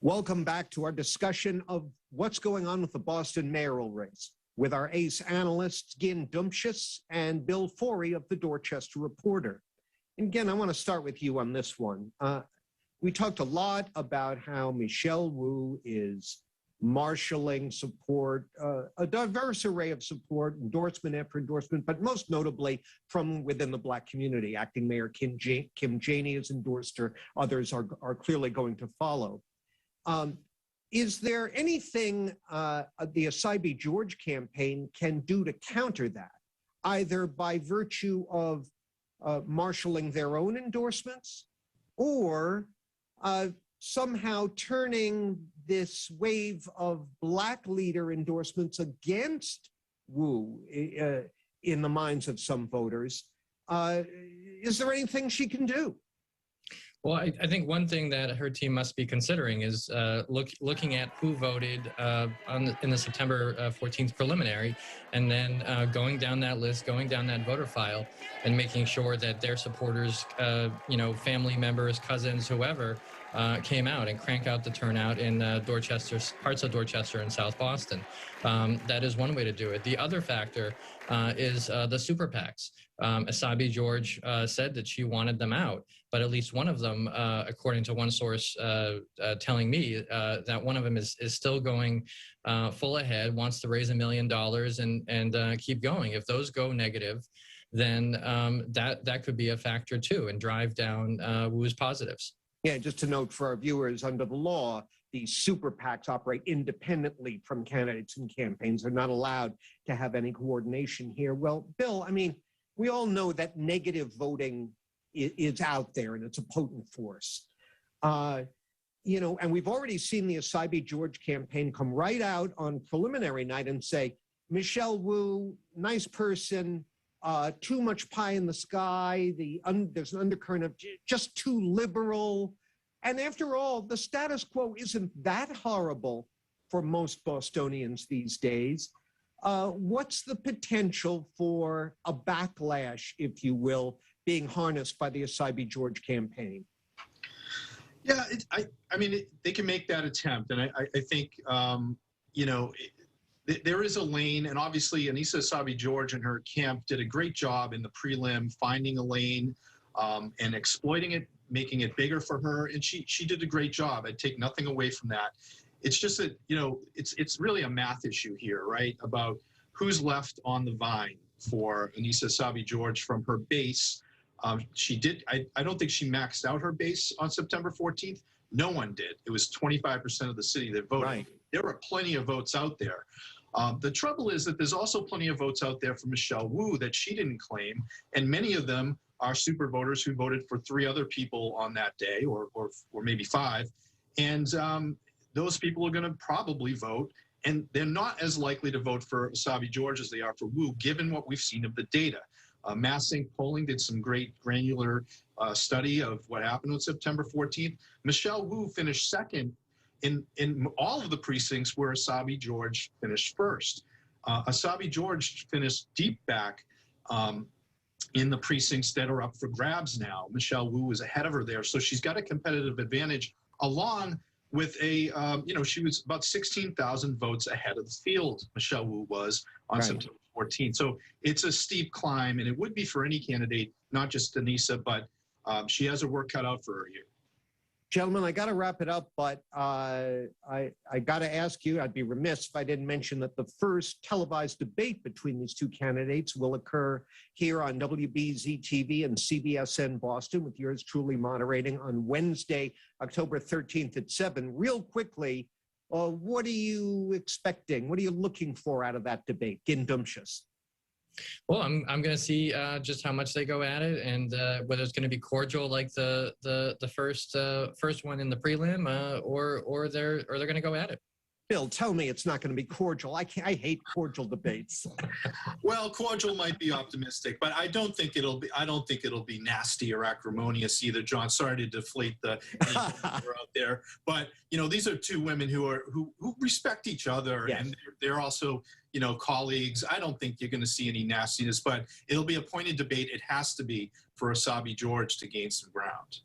Welcome back to our discussion of what's going on with the Boston mayoral race with our ace analysts, Gin Dumcius and Bill Forey of the Dorchester Reporter. And again, I want to start with you on this one. We talked a lot about how Michelle Wu is marshaling support, a diverse array of support, endorsement after endorsement, but most notably from within the Black community. Acting Mayor Kim Janey has endorsed her. Others are clearly going to follow. Is there anything the Asaibi George campaign can do to counter that, either by virtue of marshaling their own endorsements or somehow turning this wave of Black leader endorsements against Wu in the minds of some voters? Is there anything she can do? Well, I think one thing that her team must be considering is looking at who voted in the September 14th preliminary, and then going down that list, going down that voter file, and making sure that their supporters, family members, cousins, whoever, came out and crank out the turnout in Dorchester, parts of Dorchester and South Boston. That is one way to do it. The other factor is the super PACs. Asaibi George said that she wanted them out, but at least one of them, according to one source telling me, that one of them is still going full ahead, wants to raise $1 million and keep going. If those go negative, then that could be a factor too and drive down Wu's positives. Yeah, just to note for our viewers, under the law, these super PACs operate independently from candidates and campaigns. They're not allowed to have any coordination here. Well, Bill, I mean, we all know that negative voting is out there and it's a potent force. And we've already seen the Asaibi George campaign come right out on preliminary night and say, Michelle Wu, nice person, too much pie in the sky, there's an undercurrent of just too liberal. And after all, the status quo isn't that horrible for most Bostonians these days. What's the potential for a backlash, if you will, being harnessed by the Asaibi George campaign? Yeah, they can make that attempt. And I think, there is a lane, and obviously Annissa Asaibi George and her camp did a great job in the prelim, finding a lane and exploiting it, making it bigger for her. And she did a great job. I'd take nothing away from that. It's just that, it's really a math issue here, right? About who's left on the vine for Annissa Asaibi George from her base. I don't think she maxed out her base on September 14th. No one did. It was 25% of the city that voted. Right. There were plenty of votes out there. The trouble is that there's also plenty of votes out there for Michelle Wu that she didn't claim, and many of them are super voters who voted for 3 other people on that day, or maybe 5, and those people are going to probably vote, and they're not as likely to vote for Asaibi George as they are for Wu, given what we've seen of the data. MassSync polling did some great granular study of what happened on September 14th. Michelle Wu finished second in all of the precincts where Asaibi George finished first. Asaibi George finished deep back in the precincts that are up for grabs now. Michelle Wu is ahead of her there, so she's got a competitive advantage along with she was about 16,000 votes ahead of the field, Michelle Wu was on September 14th. So it's a steep climb, and it would be for any candidate, not just Annissa, but she has her work cut out for her here. Gentlemen, I got to wrap it up, but I got to ask you, I'd be remiss if I didn't mention that the first televised debate between these two candidates will occur here on WBZ-TV and CBSN Boston, with yours truly moderating on Wednesday, October 13th at 7. Real quickly, what are you expecting? What are you looking for out of that debate? Gin Dumcius. Well, I'm going to see just how much they go at it, and whether it's going to be cordial like the first one in the prelim, or they're going to go at it. Bill, tell me it's not going to be cordial. I hate cordial debates. Well, cordial might be optimistic, but I don't think it'll be nasty or acrimonious either, John. Sorry to deflate the out there, but these are two women who respect each other, yes. And they're also colleagues. I don't think you're going to see any nastiness, but it'll be a pointed debate. It has to be for Asaibi George to gain some ground.